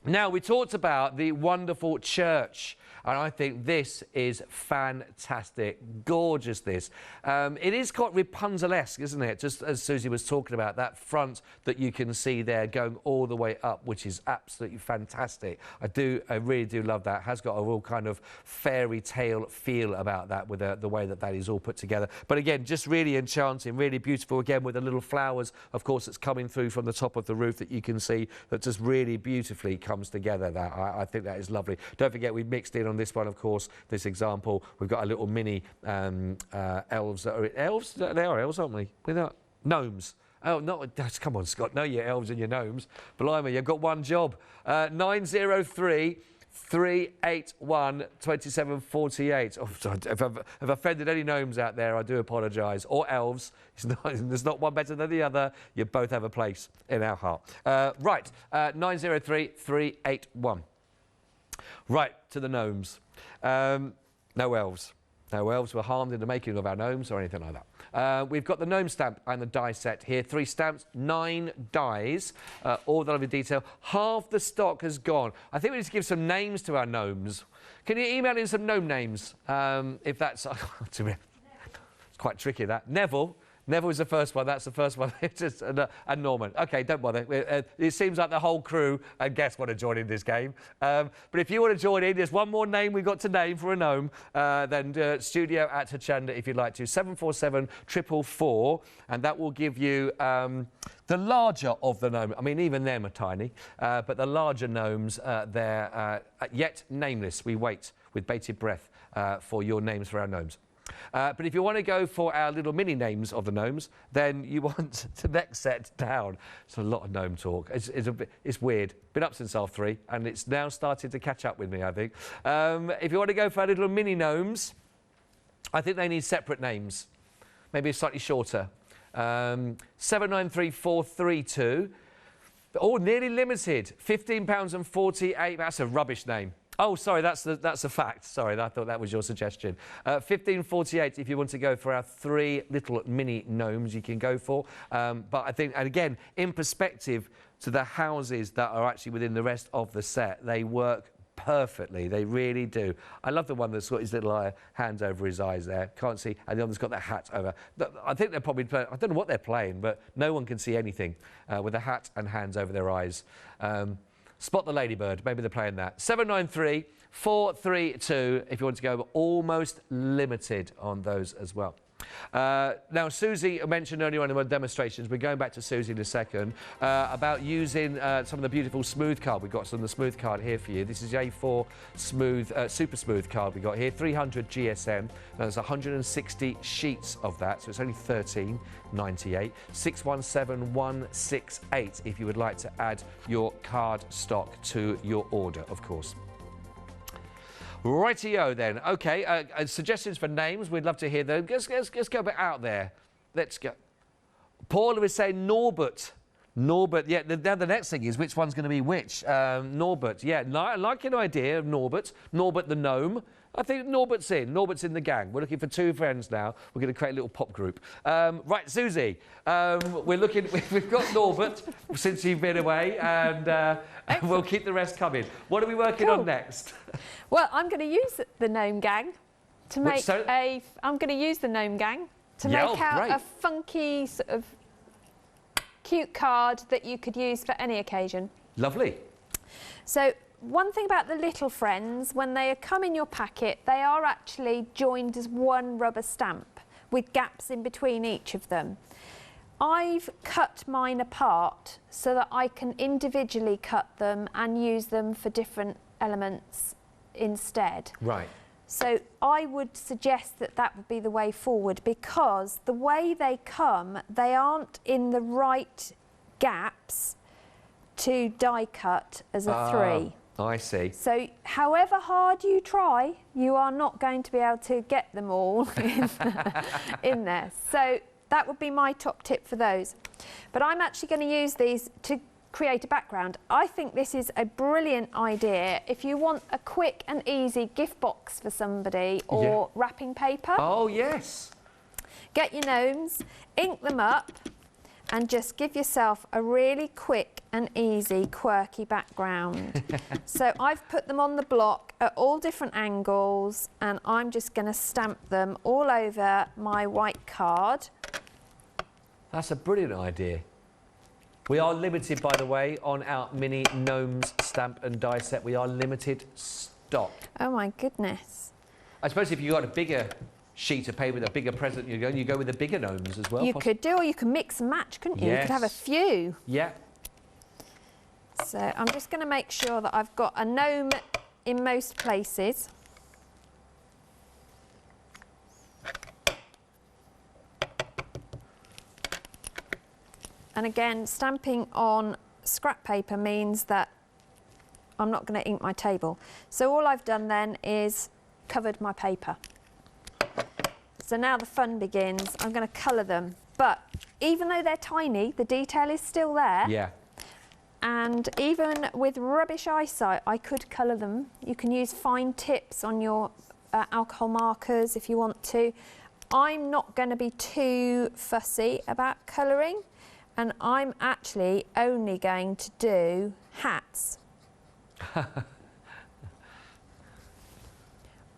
[SPEAKER 1] Now, we talked about the wonderful church, and I think this is fantastic. Gorgeous, this. It is quite Rapunzel-esque, isn't it? Just as Susie was talking about, that front that you can see there going all the way up, which is absolutely fantastic. I really do love that. It has got a real kind of fairy tale feel about that with the way that is all put together. But again, just really enchanting, really beautiful, again, with the little flowers, of course, that's coming through from the top of the roof that you can see, that just really beautifully comes together. That I think that is lovely. Don't forget, we've mixed in on this one, of course, this example, we've got a little mini elves. Elves? They are elves, aren't we? We're not gnomes. Oh, no, come on, Scott. No, your elves and your gnomes. Blimey, you've got one job. 903 381 2748. Oh, if I've offended any gnomes out there, I do apologise. Or elves. There's not one better than the other. You both have a place in our heart. Right, 903 381. Right, to the gnomes. No elves. No elves were harmed in the making of our gnomes or anything like that. We've got the gnome stamp and the die set here. 3 stamps, 9 dies, all the lovely detail. Half the stock has gone. I think we need to give some names to our gnomes. Can you email in some gnome names? If that's... it's quite tricky, that. Neville. Neville is the first one. That's the first one. Just, and Norman. OK, don't bother. It seems like the whole crew and guests want to join in this game. But if you want to join in, there's one more name we've got to name for a gnome. Then studio at Hochanda, if you'd like to. 747 444. And that will give you the larger of the gnome. I mean, even them are tiny. But the larger gnomes, they're yet nameless. We wait with bated breath for your names for our gnomes. But if you want to go for our little mini names of the gnomes, then you want the next set down. It's a lot of gnome talk. It's weird. Been up since 3:30, and it's now started to catch up with me, I think. If you want to go for our little mini gnomes, I think they need separate names, maybe slightly shorter. 793432. Oh, nearly limited. £15.48. That's a rubbish name. Oh, sorry, that's a fact. Sorry, I thought that was your suggestion. 15.48 if you want to go for our 3 little mini gnomes you can go for. But I think, and again, in perspective to the houses that are actually within the rest of the set, they work perfectly. They really do. I love the one that's got his little hands over his eyes there. Can't see. And the other's got their hat over. I think they're probably playing, I don't know what they're playing, but no one can see anything with a hat and hands over their eyes. Spot the ladybird. Maybe they're playing that. 793 432 if you want to go, but almost limited on those as well. Now, Susie mentioned earlier on in my demonstrations, we're going back to Susie in a second, about using some of the beautiful smooth card. We've got some of the smooth card here for you. This is A4 smooth, super smooth card we got here, 300 GSM. There's 160 sheets of that, so it's only $13.98. 617168 if you would like to add your card stock to your order, of course. Rightio then. OK, suggestions for names. We'd love to hear them. Let's go a bit out there. Let's go. Paula is saying Norbert. Norbert, yeah. Now the next thing is which one's going to be which. Norbert, yeah. I like an idea of Norbert. Norbert the gnome. I think Norbert's in. Norbert's in the gang. We're looking for 2 friends now. We're going to create a little pop group. Right, Susie. We've got Norbert since you've been away, and we'll keep the rest coming. What are we working on next?
[SPEAKER 2] Well, I'm going to use the gnome gang to make I'm going to use the gnome gang to make out a funky sort of cute card that you could use for any occasion. Lovely. So, one thing about the little friends, when they come in your packet, they are actually joined as one rubber stamp with gaps in between each of them. I've cut mine apart so that I can individually cut them and use them for different elements instead. Right. So I would suggest that that would be the way forward, because the way they come, they aren't in the right gaps to die cut as a 3. I see. So however hard you try, you are not going to be able to get them all in there. So that would be my top tip for those. But I'm actually going to use these to create a background. I think this is a brilliant idea if you want a quick and easy gift box for somebody or wrapping paper.
[SPEAKER 1] Oh, yes.
[SPEAKER 2] Get your gnomes, ink them up, and just give yourself a really quick and easy quirky background. So I've put them on the block at all different angles, and I'm just going to stamp them all over my white card.
[SPEAKER 1] That's a brilliant idea. We are limited, by the way, on our mini Gnomes stamp and die set. We are limited stock.
[SPEAKER 2] Oh my goodness.
[SPEAKER 1] I suppose if you've got a bigger sheet of paper with a bigger present, you go with the bigger gnomes as well.
[SPEAKER 2] You could do, or you can mix and match, couldn't you?
[SPEAKER 1] Yes.
[SPEAKER 2] You could have a few.
[SPEAKER 1] Yeah.
[SPEAKER 2] So I'm just going to make sure that I've got a gnome in most places. And again, stamping on scrap paper means that I'm not going to ink my table. So all I've done then is covered my paper. So now the fun begins. I'm going to colour them. But even though they're tiny, the detail is still there.
[SPEAKER 1] Yeah.
[SPEAKER 2] And even with rubbish eyesight, I could colour them. You can use fine tips on your alcohol markers if you want to. I'm not going to be too fussy about colouring, and I'm actually only going to do hats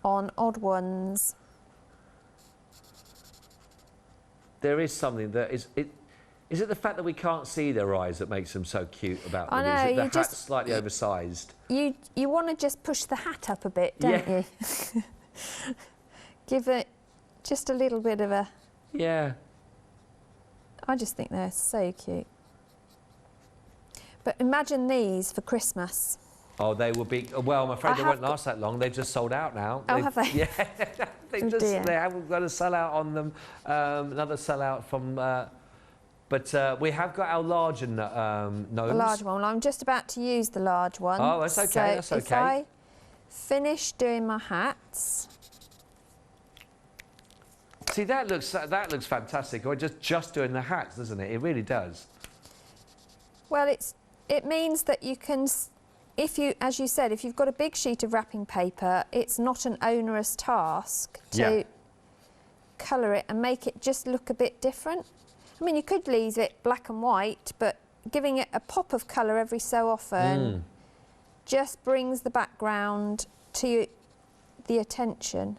[SPEAKER 2] on odd ones.
[SPEAKER 1] There is something that is it. Is it the fact that we can't see their eyes that makes them so cute about them?
[SPEAKER 2] I know,
[SPEAKER 1] Is it the
[SPEAKER 2] you
[SPEAKER 1] hat's
[SPEAKER 2] just
[SPEAKER 1] slightly oversized?
[SPEAKER 2] You want to just push the hat up a bit, don't you? Give it just a little bit of a...
[SPEAKER 1] Yeah.
[SPEAKER 2] I just think they're so cute. But imagine these for Christmas.
[SPEAKER 1] Oh, they will be. Well, I'm afraid they won't last that long. They've just sold out now.
[SPEAKER 2] Oh, have they?
[SPEAKER 1] Yeah, they haven't got a sellout on them. Another sellout from. But we have got our larger gnomes.
[SPEAKER 2] The large one. I'm just about to use the large one.
[SPEAKER 1] Oh, that's okay.
[SPEAKER 2] So
[SPEAKER 1] that's okay.
[SPEAKER 2] If I finish doing my hats.
[SPEAKER 1] See, that looks fantastic. Or just doing the hats, doesn't it? It really does.
[SPEAKER 2] Well, it means that you can. If you, as you said, if you've got a big sheet of wrapping paper, it's not an onerous task to colour it and make it just look a bit different. I mean, you could leave it black and white, but giving it a pop of colour every so often just brings the background to the attention.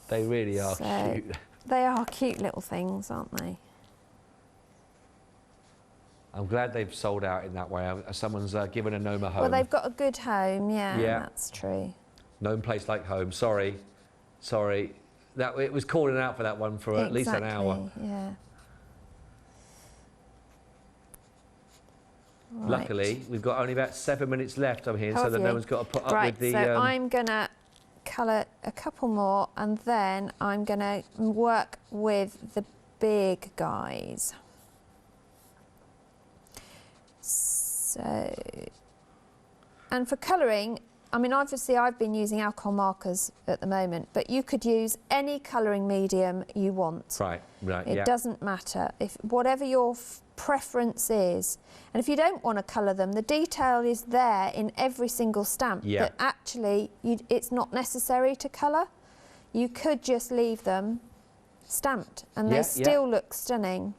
[SPEAKER 1] They really are cute.
[SPEAKER 2] They are cute little things, aren't they?
[SPEAKER 1] I'm glad they've sold out in that way. Someone's given a gnome a home.
[SPEAKER 2] Well, they've got a good home, yeah. That's true.
[SPEAKER 1] Gnome place like home. Sorry. That it was calling out for that one for at least an hour.
[SPEAKER 2] Yeah. Right.
[SPEAKER 1] Luckily, we've got only about 7 minutes left. I'm here, so that no one's got to put up with the.
[SPEAKER 2] Right. So I'm gonna colour a couple more, and then I'm gonna work with the big guys. So, and for colouring, I mean, obviously I've been using alcohol markers at the moment, but you could use any colouring medium you want.
[SPEAKER 1] Right,
[SPEAKER 2] It doesn't matter. If whatever your preference is. And if you don't want to colour them, the detail is there in every single stamp. But actually, it's not necessary to colour. You could just leave them stamped, and they still look stunning.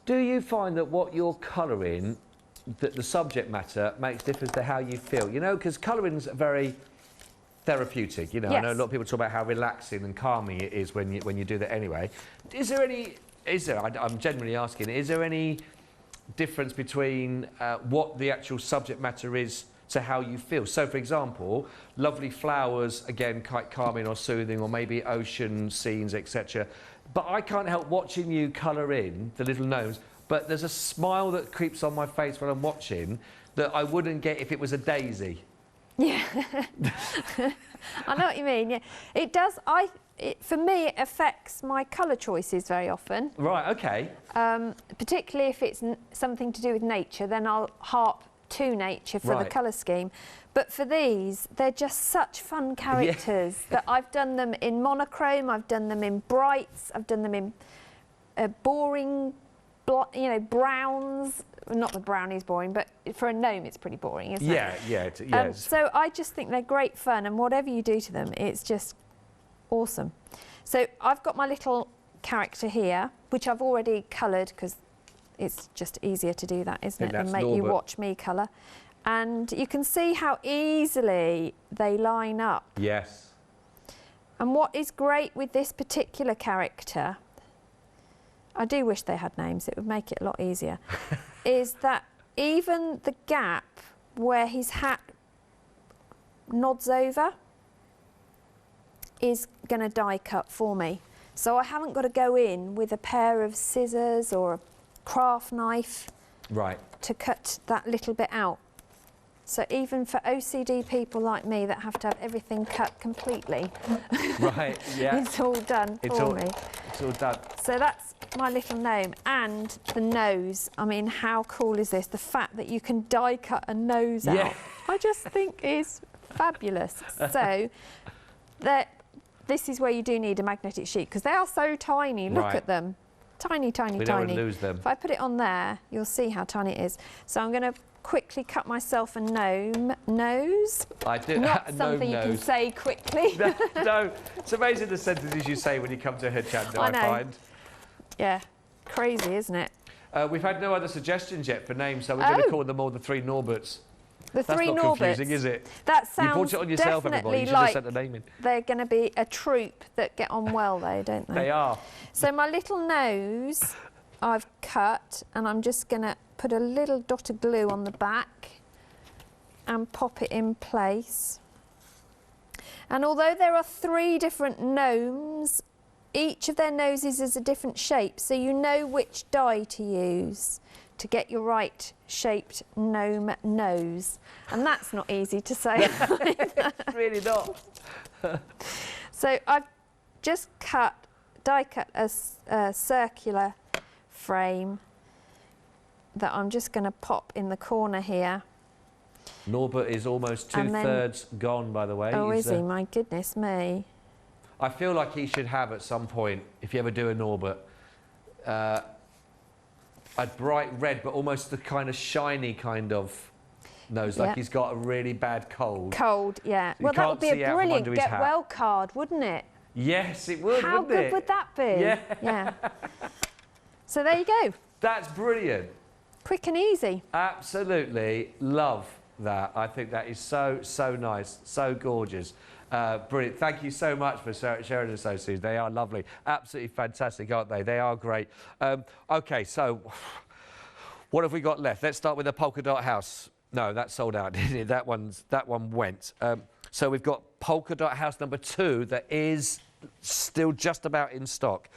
[SPEAKER 1] Do you find that what you're colouring, that the subject matter makes difference to how you feel? You know, because colouring's very therapeutic. You know, I know a lot of people talk about how relaxing and calming it is when you do that. Anyway, I'm generally asking, is there any difference between what the actual subject matter is to how you feel? So, for example, lovely flowers, again, quite calming or soothing, or maybe ocean scenes, etc. But I can't help watching you colour in the little gnomes, but there's a smile that creeps on my face when I'm watching that I wouldn't get if it was a daisy. Yeah.
[SPEAKER 2] I know what you mean, yeah. It does, for me, it affects my colour choices very often.
[SPEAKER 1] Right, okay.
[SPEAKER 2] Particularly if it's something to do with nature, then I'll harp to nature for the colour scheme. But for these, they're just such fun characters that I've done them in monochrome, I've done them in brights, I've done them in boring you know, browns. Not the brownie's boring, but for a gnome it's pretty boring, isn't it?
[SPEAKER 1] Yeah.
[SPEAKER 2] So I just think they're great fun, and whatever you do to them, it's just awesome. So I've got my little character here, which I've already coloured because it's just easier to do that, isn't it, than make you watch me colour. And you can see how easily they line up.
[SPEAKER 1] Yes.
[SPEAKER 2] And what is great with this particular character, I do wish they had names, it would make it a lot easier, is that even the gap where his hat nods over is going to die cut for me. So I haven't got to go in with a pair of scissors or a craft knife to cut that little bit out. So even for OCD people like me that have to have everything cut completely, it's all done for me.
[SPEAKER 1] It's all done.
[SPEAKER 2] So that's my little gnome. And the nose, I mean, how cool is this? The fact that you can die cut a nose out, I just think is fabulous. So this is where you do need a magnetic sheet because they are so tiny. Look at them. Tiny, tiny,
[SPEAKER 1] we
[SPEAKER 2] tiny.
[SPEAKER 1] don't want to lose them.
[SPEAKER 2] If I put it on there, you'll see how tiny it is. So I'm going to quickly cut myself a gnome nose.
[SPEAKER 1] I do.
[SPEAKER 2] Not something you can say quickly.
[SPEAKER 1] No, it's amazing the sentences you say when you come to Hochanda, I find.
[SPEAKER 2] Yeah, crazy, isn't it?
[SPEAKER 1] We've had no other suggestions yet for names, so we're going to call them all the three Norberts.
[SPEAKER 2] The three
[SPEAKER 1] That's not
[SPEAKER 2] Norberts.
[SPEAKER 1] confusing, is it?
[SPEAKER 2] That sounds
[SPEAKER 1] you brought it on yourself, everybody. You should have sent the name in.
[SPEAKER 2] They're going to be a troupe that get on well, though, don't they?
[SPEAKER 1] They are.
[SPEAKER 2] So my little nose I've cut, and I'm just going to put a little dot of glue on the back and pop it in place. And although there are 3 different gnomes, each of their noses is a different shape, so you know which die to use to get your right shaped gnome nose. And that's not easy to say.
[SPEAKER 1] It's really not.
[SPEAKER 2] So I've just die cut a circular frame that I'm just going to pop in the corner here.
[SPEAKER 1] Norbert is almost 2/3 gone, by the way.
[SPEAKER 2] Oh, is he? My goodness me.
[SPEAKER 1] I feel like he should have at some point, if you ever do a Norbert, a bright red, but almost the kind of shiny kind of nose, like he's got a really bad cold.
[SPEAKER 2] Cold, yeah.
[SPEAKER 1] So
[SPEAKER 2] well, that would be a brilliant get well card, wouldn't it?
[SPEAKER 1] Yes, it would,
[SPEAKER 2] How
[SPEAKER 1] wouldn't it?
[SPEAKER 2] good would that be? Yeah. So there you go.
[SPEAKER 1] That's brilliant.
[SPEAKER 2] Quick and easy.
[SPEAKER 1] Absolutely love that. I think that is so, so nice, so gorgeous. Brilliant. Thank you so much for sharing this, so Susan. They are lovely. Absolutely fantastic, aren't they? They are great. OK, so what have we got left? Let's start with the Polka Dot House. No, that sold out, didn't it? That one went. So we've got Polka Dot House number 2 that is still just about in stock.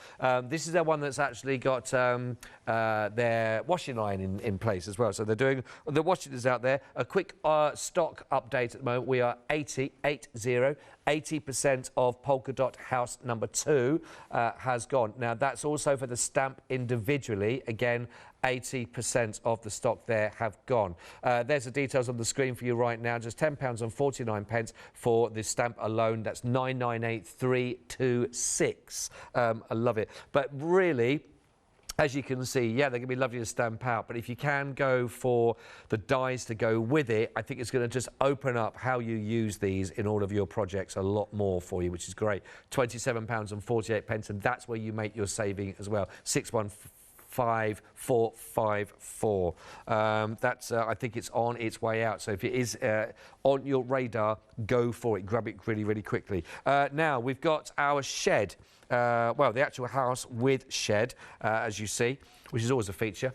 [SPEAKER 1] This is their one that's actually got their washing line in place as well. So they're doing, the washing is out there. A quick stock update at the moment. We are 80% of Polka Dot House number 2 has gone. Now that's also for the stamp individually. Again, 80% of the stock there have gone. There's the details on the screen for you right now. Just £10.49 for the stamp alone. That's 998,326. I love it. But really, as you can see, yeah, they're going to be lovely to stamp out. But if you can go for the dies to go with it, I think it's going to just open up how you use these in all of your projects a lot more for you, which is great. £27.48, and that's where you make your saving as well. 615454. That's I think it's on its way out. So if it is on your radar, go for it. Grab it really, really quickly. Now we've got our shed. Well, the actual house with shed, as you see, which is always a feature.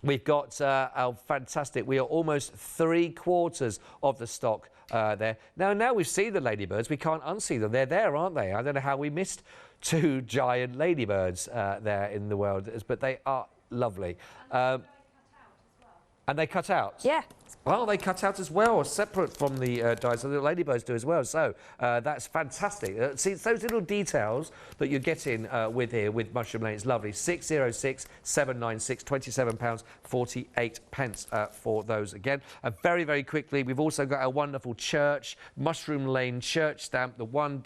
[SPEAKER 1] We've got our fantastic. We are almost 3/4 of the stock there. Now we've seen the ladybirds. We can't unsee them. They're there, aren't they? I don't know how we missed 2 giant ladybirds there in the world, but they are lovely. And they cut out?
[SPEAKER 2] Yeah.
[SPEAKER 1] Well, they cut out as well, separate from the dies, so the ladybirds do as well. So that's fantastic. See, it's those little details that you're getting with here with Mushroom Lane. It's lovely. 606 796 £27.48 for those again. And very, very quickly, we've also got a wonderful church, Mushroom Lane church stamp, the one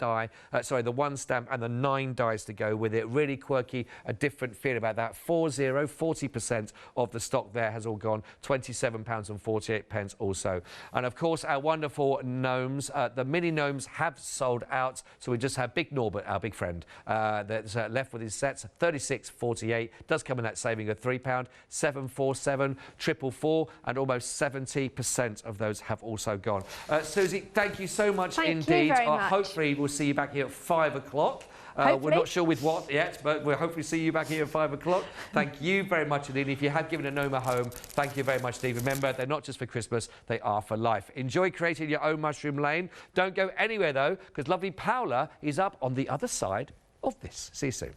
[SPEAKER 1] stamp and the 9 dies to go with it. Really quirky, a different feel about that. 40% of the stock there has all gone. £27.48 also. And of course, our wonderful gnomes, the mini gnomes have sold out, so we just have Big Norbert, our big friend, that's left with his sets. 36.48 does come in that saving of £3. 747 444, and almost 70% of those have also gone. Susie, thank you so much indeed.
[SPEAKER 2] Thank you very much.
[SPEAKER 1] Hopefully we'll see you back here at 5 o'clock. We're not sure with what yet, but we'll hopefully see you back here at 5 o'clock. Thank you very much indeed. If you have given a gnome a home, thank you very much, Steve. Remember, they're not just for Christmas, they are for life. Enjoy creating your own Mushroom Lane. Don't go anywhere, though, because lovely Paula is up on the other side of this. See you soon.